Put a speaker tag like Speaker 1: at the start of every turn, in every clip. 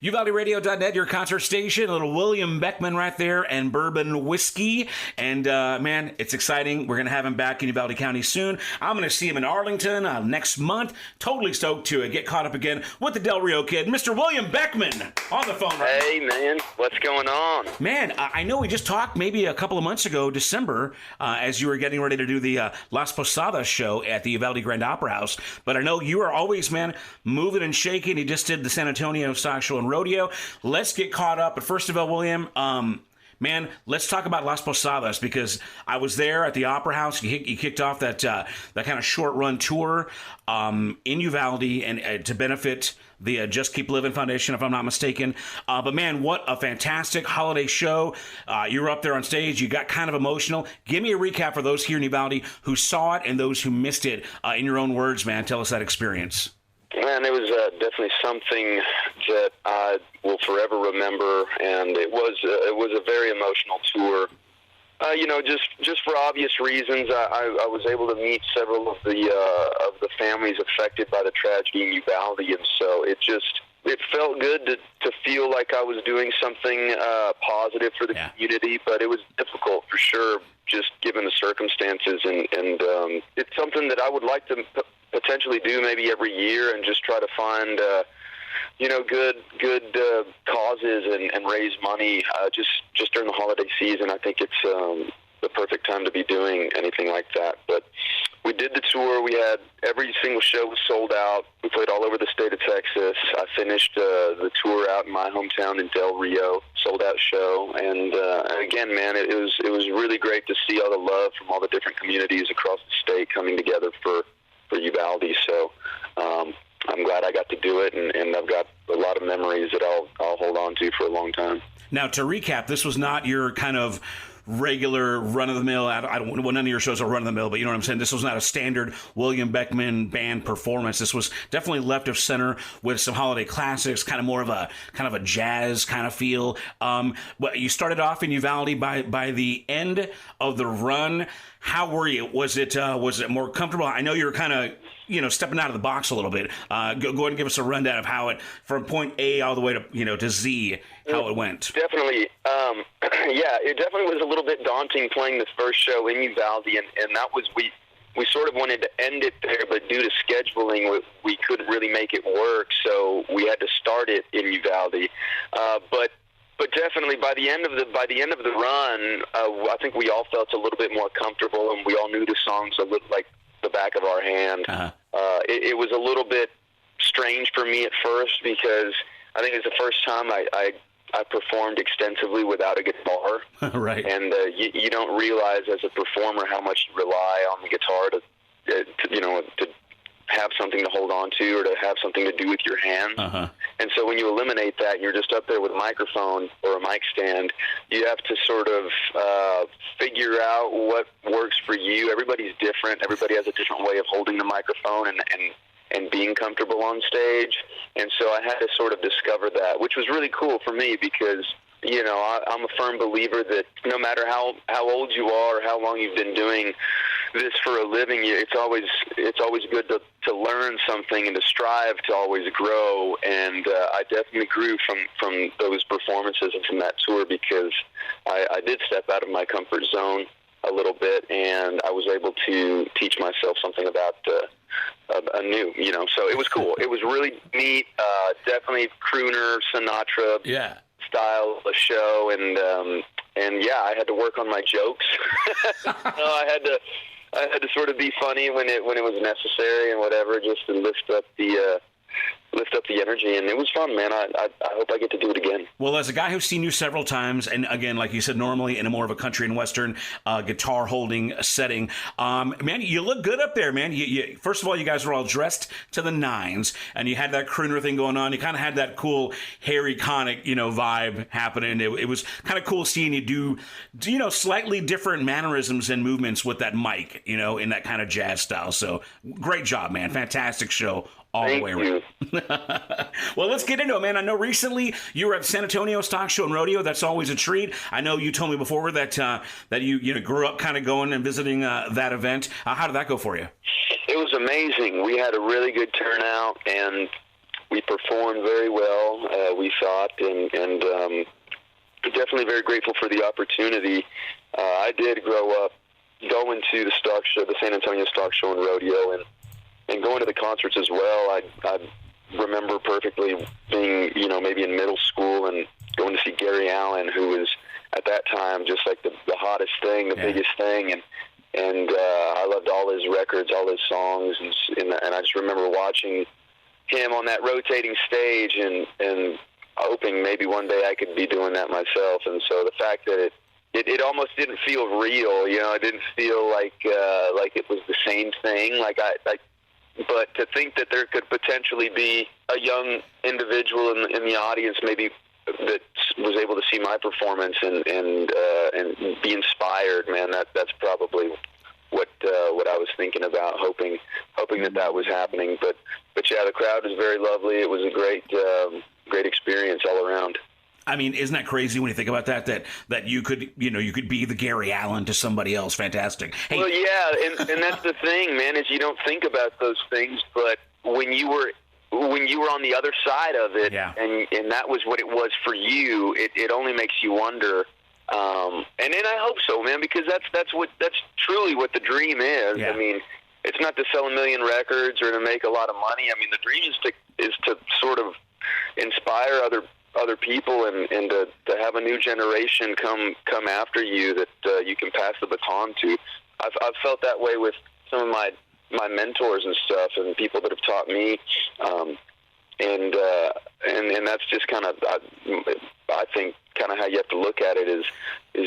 Speaker 1: UvaldeRadio.net, your concert station. A little William Beckmann right there and bourbon whiskey. And, man, it's exciting. We're going to have him back in Uvalde County soon. I'm going to see him in Arlington next month. Totally stoked to get caught up again with the Del Rio Kid, Mr. William Beckmann, on the phone right now.
Speaker 2: Hey, man. What's going on?
Speaker 1: Man, I know we just talked maybe a couple of months ago, December, as you were getting ready to do the Las Posadas show at the Uvalde Grand Opera House. But I know you are always, man, moving and shaking. You just did the San Antonio Stock Show and Rodeo. Let's get caught up. But first of all, William, man, let's talk about Las Posadas, because I was there at the Opera House. You kicked off that kind of short run tour in Uvalde and to benefit the Just Keep Living Foundation, if I'm not mistaken. But man, what a fantastic holiday show. You were up there on stage. You got kind of emotional. Give me a recap for those here in Uvalde who saw it and those who missed it. In your own words, man, tell us that experience.
Speaker 2: Man, it was definitely something that I will forever remember, and it was a very emotional tour. Just for obvious reasons, I was able to meet several of the families affected by the tragedy in Uvalde, and so it felt good to feel like I was doing something positive for the community, but it was difficult for sure, just given the circumstances, and it's something that I would like to potentially do maybe every year and just try to find good causes and raise money just during the holiday season. I think it's the perfect time to be doing anything like that. But we did the tour. We had every single show was sold out. We played all over the state of Texas. I finished the tour out in my hometown in Del Rio, sold out show. And again, man, it was really great to see all the love from all the different communities across the state coming together for Uvalde. So I'm glad I got to do it, and I've got a lot of memories that I'll hold on to for a long time.
Speaker 1: Now, to recap, this was not your kind of regular run-of-the-mill, none of your shows are run-of-the-mill, but you know what I'm saying? This was not a standard William Beckmann band performance. This was definitely left of center with some holiday classics, kind of more of a jazz kind of feel. But you started off in Uvalde. By the end of the run, how were you? Was it more comfortable? I know you were kind of stepping out of the box a little bit. Go ahead and give us a rundown of how it, from point A all the way to Z, how it went.
Speaker 2: Definitely. It definitely was a little bit daunting playing the first show in Uvalde, and that was, we sort of wanted to end it there, but due to scheduling, we couldn't really make it work, so we had to start it in Uvalde. But definitely by the end of the run, I think we all felt a little bit more comfortable, and we all knew the songs a little like the back of our hand.
Speaker 1: Uh-huh.
Speaker 2: It was a little bit strange for me at first, because I think it's the first time I performed extensively without a guitar.
Speaker 1: Right.
Speaker 2: And you don't realize as a performer how much you rely on the guitar to have something to hold on to or to have something to do with your hands.
Speaker 1: Uh-huh.
Speaker 2: And so when you eliminate that and you're just up there with a microphone or a mic stand, you have to sort of figure out what works for you. Everybody's different. Everybody has a different way of holding the microphone and being comfortable on stage. And so I had to sort of discover that, which was really cool for me, because I'm a firm believer that no matter how old you are or how long you've been doing this for a living, it's always good to learn something and to strive to always grow. And I definitely grew from those performances and from that tour, because I did step out of my comfort zone a little bit, and I was able to teach myself something about anew. So it was cool. It was really neat. Definitely crooner, Sinatra.
Speaker 1: Yeah.
Speaker 2: Style of show, and I had to work on my jokes. I had to sort of be funny when it was necessary and whatever, just to lift up the energy, and it was fun, man. I hope I get to do it again.
Speaker 1: Well, as a guy who's seen you several times, and again, like you said, normally in a more of a country and western guitar holding setting, man, you look good up there, man. You first of all, you guys were all dressed to the nines, and you had that crooner thing going on. You kind of had that cool Harry Connick, vibe happening. It was kind of cool seeing you do slightly different mannerisms and movements with that mic, in that kind of jazz style. So great job, man. Fantastic show. All the way around. Well, let's get into it, man. I know recently you were at San Antonio Stock Show and Rodeo. That's always a treat. I know you told me before that you grew up kind of going and visiting that event. How did that go for you?
Speaker 2: It was amazing. We had a really good turnout, and we performed very well, we thought, and definitely very grateful for the opportunity. I did grow up going to the stock show, the San Antonio Stock Show and Rodeo, and going to the concerts as well. I remember perfectly being, maybe in middle school and going to see Gary Allen, who was at that time just like the hottest thing, the biggest thing, and I loved all his records, all his songs, and I just remember watching him on that rotating stage and hoping maybe one day I could be doing that myself. And so the fact that it almost didn't feel real, it didn't feel like it was the same thing. But to think that there could potentially be a young individual in the audience, maybe that was able to see my performance and be inspired, man, that's probably what I was thinking about, hoping that was happening. But yeah, the crowd was very lovely. It was a great experience all around.
Speaker 1: I mean, isn't that crazy when you think about that you could, you could be the Gary Allen to somebody else? Fantastic. Hey.
Speaker 2: Well, yeah, and that's the thing, man, is you don't think about those things, but when you were on the other side of it, and that was what it was for you, it only makes you wonder. And then I hope so, man, because that's truly what the dream is.
Speaker 1: Yeah.
Speaker 2: I mean, it's not to sell 1 million records or to make a lot of money. I mean, the dream is to sort of inspire other people and to have a new generation come after you that you can pass the baton to. I've felt that way with some of my mentors and stuff, and people that have taught me, and that's just kind of, I think, kind of how you have to look at it is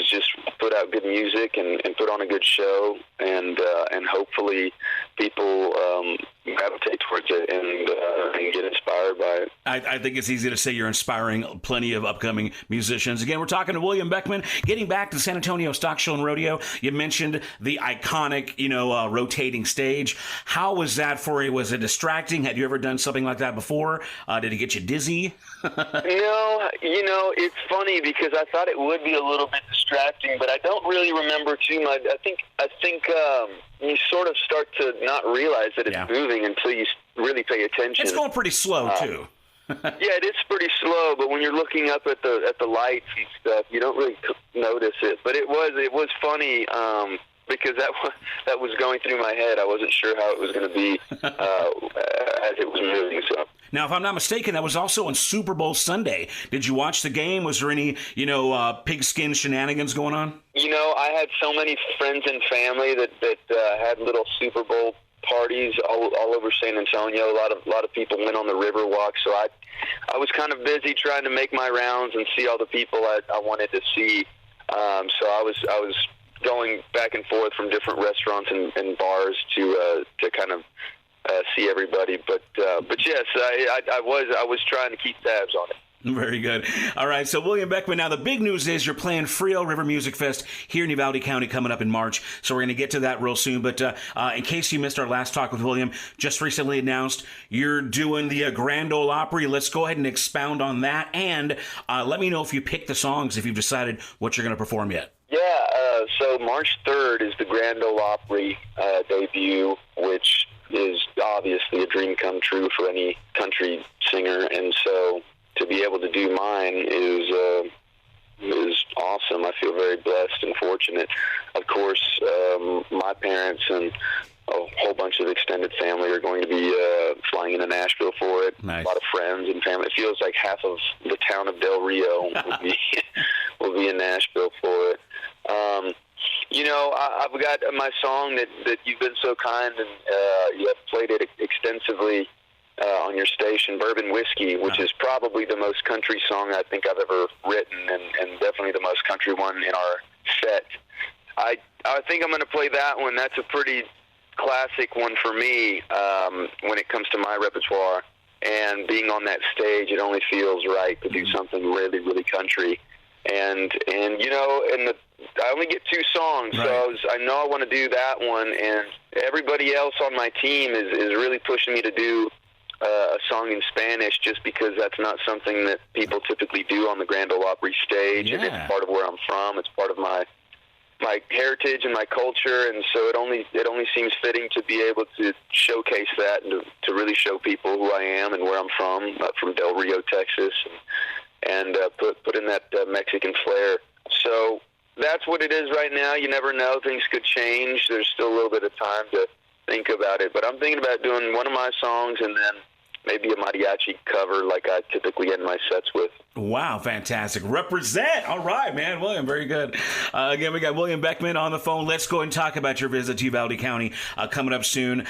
Speaker 2: just put out good music and put on a good show, and hopefully people gravitate towards it and get inspired by it.
Speaker 1: I think it's easy to say you're inspiring plenty of upcoming musicians. Again, we're talking to William Beckmann. Getting back to the San Antonio Stock Show and Rodeo, you mentioned the iconic, rotating stage. How was that for you? Was it distracting? Had you ever done something like that before? Did it get you dizzy?
Speaker 2: No, it's funny because I thought it would be a little bit distracting, but I don't really remember too much. I think you sort of start to not realize that it's moving until you really pay attention.
Speaker 1: It's going pretty slow too.
Speaker 2: Yeah, it is pretty slow, but when you're looking up at the lights and stuff, you don't really notice it. But it was funny because that was going through my head. I wasn't sure how it was going to be as it was moving. So.
Speaker 1: Now, if I'm not mistaken, that was also on Super Bowl Sunday. Did you watch the game? Was there any, pigskin shenanigans going on?
Speaker 2: I had so many friends and family that had little Super Bowl parties all over San Antonio. A lot of people went on the river walk, so I was kind of busy trying to make my rounds and see all the people I wanted to see. So I was going back and forth from different restaurants and bars to kind of see everybody, but yes, I was trying to keep tabs on it.
Speaker 1: Very good. All right, so William Beckmann, now the big news is you're playing Frio River Music Fest here in Uvalde County coming up in March, so we're going to get to that real soon, but in case you missed our last talk with William, just recently announced you're doing the Grand Ole Opry. Let's go ahead and expound on that, and let me know if you picked the songs, if you've decided what you're going to perform yet.
Speaker 2: Yeah, so March 3rd is the Grand Ole Opry debut, which is obviously a dream come true for any country singer, and so to be able to do mine is awesome. I feel very blessed and fortunate. Of course, my parents and a whole bunch of extended family are going to be flying into Nashville for it.
Speaker 1: Nice.
Speaker 2: A lot of friends and family. It feels like half of the town of Del Rio will be in Nashville for it. I've got my song that you've been so kind and you have played it extensively on your station, Bourbon Whiskey, which is probably the most country song I think I've ever written, and definitely the most country one in our set. I think I'm going to play that one. That's a pretty classic one for me when it comes to my repertoire. And being on that stage, it only feels right to do something really, really country. And I only get 2 songs,
Speaker 1: right.
Speaker 2: So I know I want to do that one. And everybody else on my team is really pushing me to do a song in Spanish, just because that's not something that people typically do on the Grand Ole Opry stage.
Speaker 1: Yeah.
Speaker 2: And it's part of where I'm from. It's part of my my heritage and my culture, and so it only seems fitting to be able to showcase that and to really show people who I am and where I'm from Del Rio, Texas, and put in that Mexican flair. So that's what it is right now. You never know; things could change. There's still a little bit of time to think about it, but I'm thinking about doing one of my songs and then maybe a mariachi cover like I typically end my sets with.
Speaker 1: Wow, fantastic. Represent. All right, man. William, very good. Again, we got William Beckmann on the phone. Let's go and talk about your visit to Uvalde County coming up soon.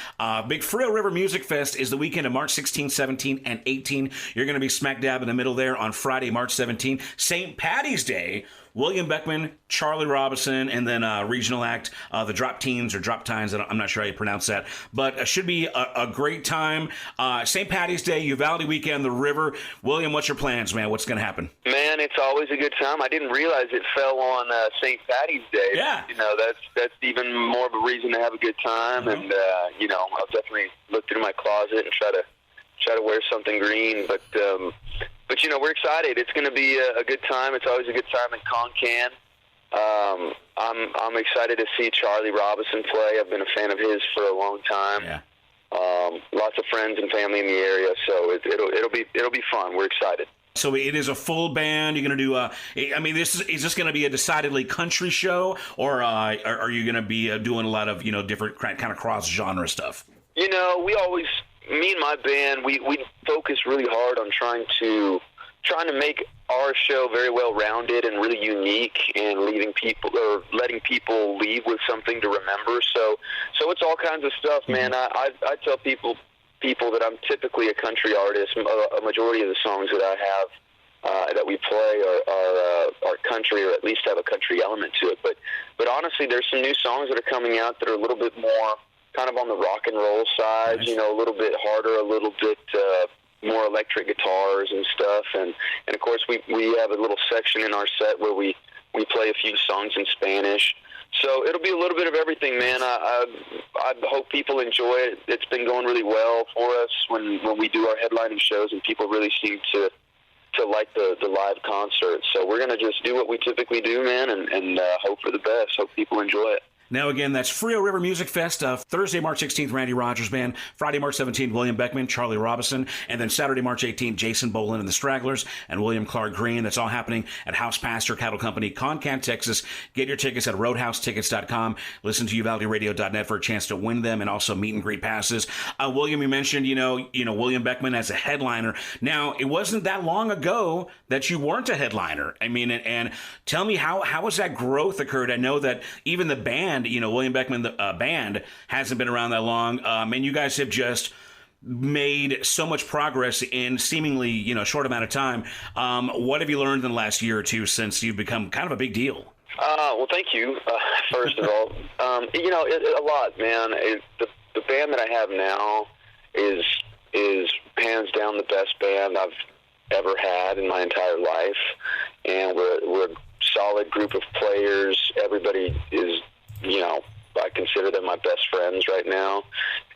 Speaker 1: Big Frio River Music Fest is the weekend of March 16, 17, and 18. You're going to be smack dab in the middle there on Friday, March 17. St. Patty's Day, William Beckmann, Charlie Robinson, and then regional act, the Drop Teens or Drop Tines. I'm not sure how you pronounce that, but it should be a great time. St. Patty's Day, Uvalde weekend, the river. William, what's your plans, man? What's going to happen?
Speaker 2: Man, it's always a good time. I didn't realize it fell on St. Patty's Day.
Speaker 1: Yeah.
Speaker 2: You know, that's even more of a reason to have a good time. Mm-hmm. And, you know, I'll definitely look through my closet and try to wear something green. But you know, we're excited. It's going to be a good time. It's always a good time in Concan. I'm excited to see Charlie Robinson play. I've been a fan of his for a long time.
Speaker 1: Yeah.
Speaker 2: Lots of friends and family in the area, so it'll be fun. We're excited.
Speaker 1: So it is a full band. You're going to do I mean, is this going to be a decidedly country show, or are you going to be doing a lot of, you know, different kind of cross genre stuff?
Speaker 2: You know, me and my band, we focus really hard on trying to make our show very well rounded and really unique, and letting people leave with something to remember. So it's all kinds of stuff, man. I tell people that I'm typically a country artist. A majority of the songs that I have that we play are country, or at least have a country element to it. But honestly, there's some new songs that are coming out that are a little bit more kind of on the rock and roll side. Nice. You know, a little bit harder, a little bit more electric guitars and stuff. And of course, we have a little section in our set where we play a few songs in Spanish. So it'll be a little bit of everything, man. I hope people enjoy it. It's been going really well for us when we do our headlining shows, and people really seem to like the live concert. So we're going to just do what we typically do, man, and hope for the best. Hope people enjoy it.
Speaker 1: Now, again, that's Frio River Music Fest, Thursday, March 16th, Randy Rogers Band, Friday, March 17th, William Beckmann, Charlie Robinson, and then Saturday, March 18th, Jason Bolin and the Stragglers, and William Clark Green. That's all happening at House Pasture Cattle Company, Concan, Texas. Get your tickets at roadhousetickets.com. Listen to UvaldeRadio.net for a chance to win them, and also meet and greet passes. William, you mentioned, you know, William Beckmann as a headliner. Now, it wasn't that long ago that you weren't a headliner. I mean, and tell me how has that growth occurred? I know that even the band, you know, William Beckmann, the band, hasn't been around that long, and you guys have just made so much progress in seemingly, you know, short amount of time. What have you learned in the last year or two since you've become kind of a big deal?
Speaker 2: Well, thank you, first of all. You know, a lot, man. The band that I have now is hands down the best band I've ever had in my entire life, and we're a solid group of players. Everybody is, you know, I consider them my best friends right now.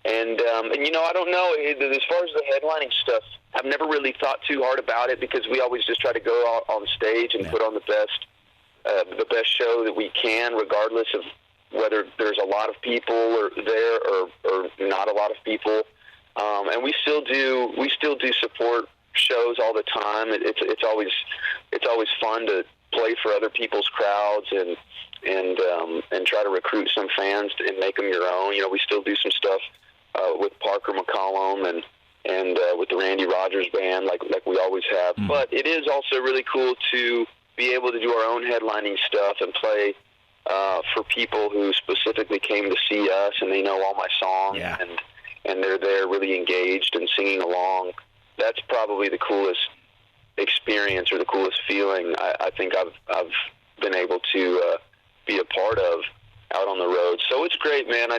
Speaker 2: And you know, I don't know, as far as the headlining stuff, I've never really thought too hard about it, because we always just try to go out on stage and put on the best show that we can, regardless of whether there's a lot of people there or not a lot of people. And we still do support shows all the time. It's always fun to play for other people's crowds and try to recruit some fans and make them your own. You know, we still do some stuff with Parker McCollum and with the Randy Rogers Band, like we always have. Mm-hmm. But it is also really cool to be able to do our own headlining stuff and play for people who specifically came to see us, and they know all my songs, and they're there really engaged and singing along. That's probably the coolest experience, or the coolest feeling I think I've been able to be a part of out on the road. So it's great, man. I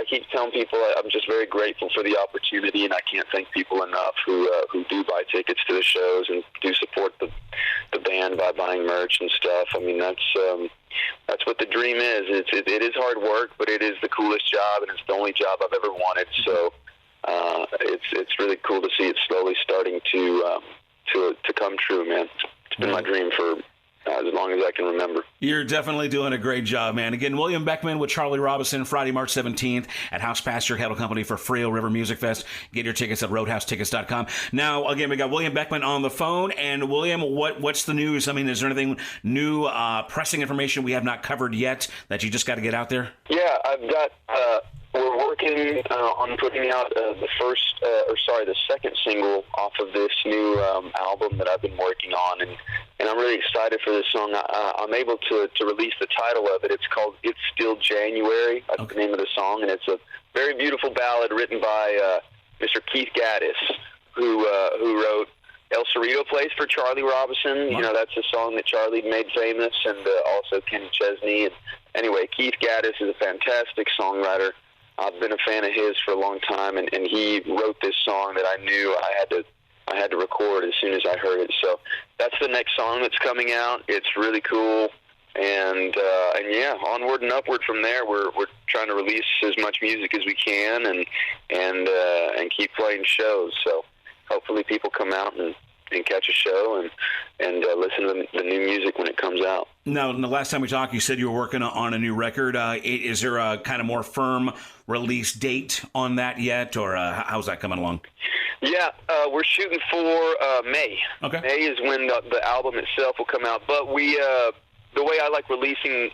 Speaker 2: keep telling people I'm just very grateful for the opportunity, and I can't thank people enough who do buy tickets to the shows and do support the band by buying merch and stuff. I mean, that's what the dream is. It is hard work, but it is the coolest job, and it's the only job I've ever wanted. So it's really cool to see it slowly starting to come true, man. It's been my dream for as long as I can remember.
Speaker 1: You're definitely doing a great job, man. Again, William Beckmann with Charlie Robinson, Friday, March 17th at House Pasture Cattle Company for Frio River Music Fest. Get your tickets at roadhousetickets.com. Now, again, we got William Beckmann on the phone. And William, what's the news? I mean, is there anything new, pressing information we have not covered yet that you just got to get out there?
Speaker 2: Yeah, I've got. We're working on putting out the second single off of this new album that I've been working on, and I'm really excited for this song. I'm able to release the title of it. It's called "It's Still January." That's the name of the song, and it's a very beautiful ballad written by Mr. Keith Gaddis, who wrote El Cerrito Place for Charlie Robinson. You know, that's a song that Charlie made famous, and also Kenny Chesney. And anyway, Keith Gaddis is a fantastic songwriter. I've been a fan of his for a long time, and he wrote this song that I knew I had to record as soon as I heard it. So that's the next song that's coming out. It's really cool, and yeah, onward and upward from there. We're trying to release as much music as we can, and keep playing shows. So hopefully people come out and catch a show and listen to the new music when it comes out.
Speaker 1: Now, the last time we talked, you said you were working on a new record. Is there a kind of more firm release date on that yet, or how's that coming along?
Speaker 2: Yeah, we're shooting for May.
Speaker 1: Okay.
Speaker 2: May is when the album itself will come out. But the way I like releasing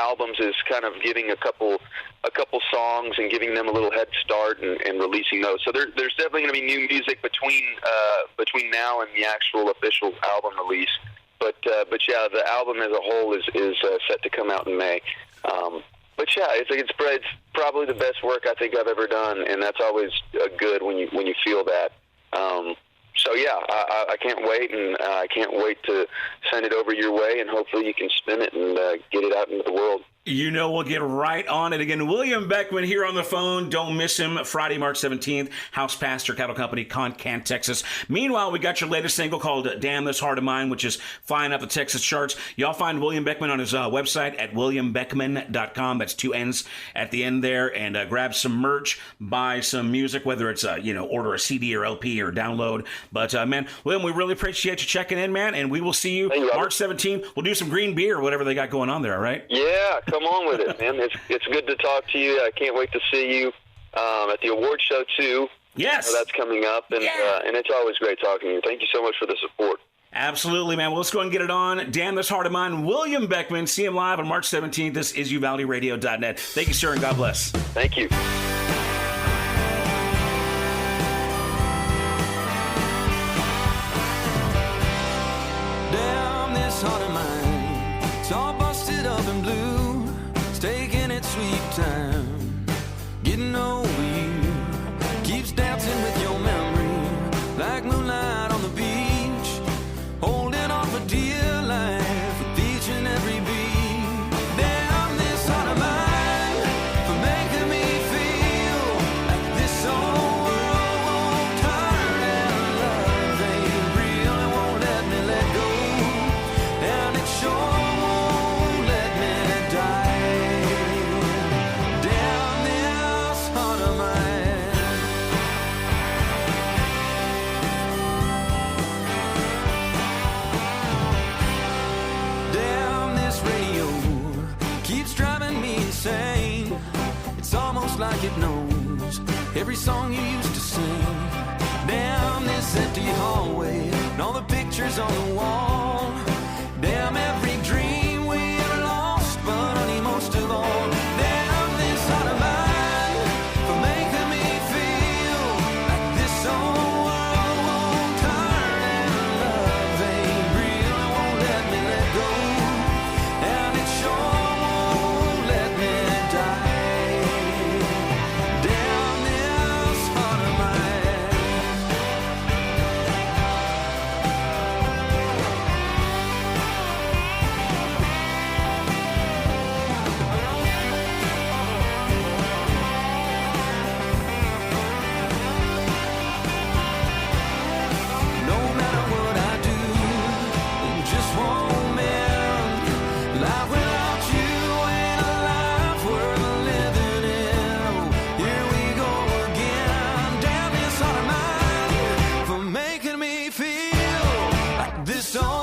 Speaker 2: albums is kind of giving a couple songs and giving them a little head start and releasing those. So there's definitely going to be new music between now and the actual official album release. But yeah, the album as a whole is set to come out in May. But yeah, it's probably the best work I think I've ever done, and that's always good when you feel that. So yeah, I can't wait, and I can't wait to send it over your way, and hopefully you can spin it and get it out into the world.
Speaker 1: You know, we'll get right on it. Again, William Beckmann here on the phone. Don't miss him. Friday, March 17th, House Pasture Cattle Company, Concan, Texas. Meanwhile, we got your latest single called Damn This Heart of Mine, which is flying up the Texas charts. Y'all find William Beckmann on his website at williambeckmann.com. That's 2 N's at the end there. And grab some merch, buy some music, whether it's, order a CD or LP or download. But, man, William, we really appreciate you checking in, man. And we will see you March 17th. We'll do some green beer, whatever they got going on there, all right?
Speaker 2: Yeah. Come on with it, man. It's good to talk to you. I can't wait to see you at the award show, too.
Speaker 1: Yes.
Speaker 2: So that's coming up, and it's always great talking to you. Thank you so much for the support.
Speaker 1: Absolutely, man. Well, let's go and get it on. Damn This Heart of Mine, William Beckmann. See him live on March 17th. This is UvaldeRadio.net. Thank you, sir, and God bless.
Speaker 2: Thank you.
Speaker 3: Damn this heart of mine, it's all busted up and blue. It's taking its sweet time, getting over you. Keeps dancing with your memory, like moonlight on the beach. Holding on for dear life with each and every beat. Damn this heart of mine, for making me feel like this whole world won't turn and love ain't real and won't let me let go. And it sure won't let me die. Damn this heart of mine. Damn this radio keeps driving me insane. It's almost like it knows every song you used to sing. Damn this empty hallway and all the pictures on the wall. Damn every dream we ever lost, but honey, most of all. Damn this heart of mine for making me feel like this whole world won't turn and love ain't real and won't let me let go. And it sure won't let me die. Damn this heart of mine. No matter what I do, it just won't mend. Life without you ain't a life worth living in. Here we go again. Damn this heart of mine for making me feel like this all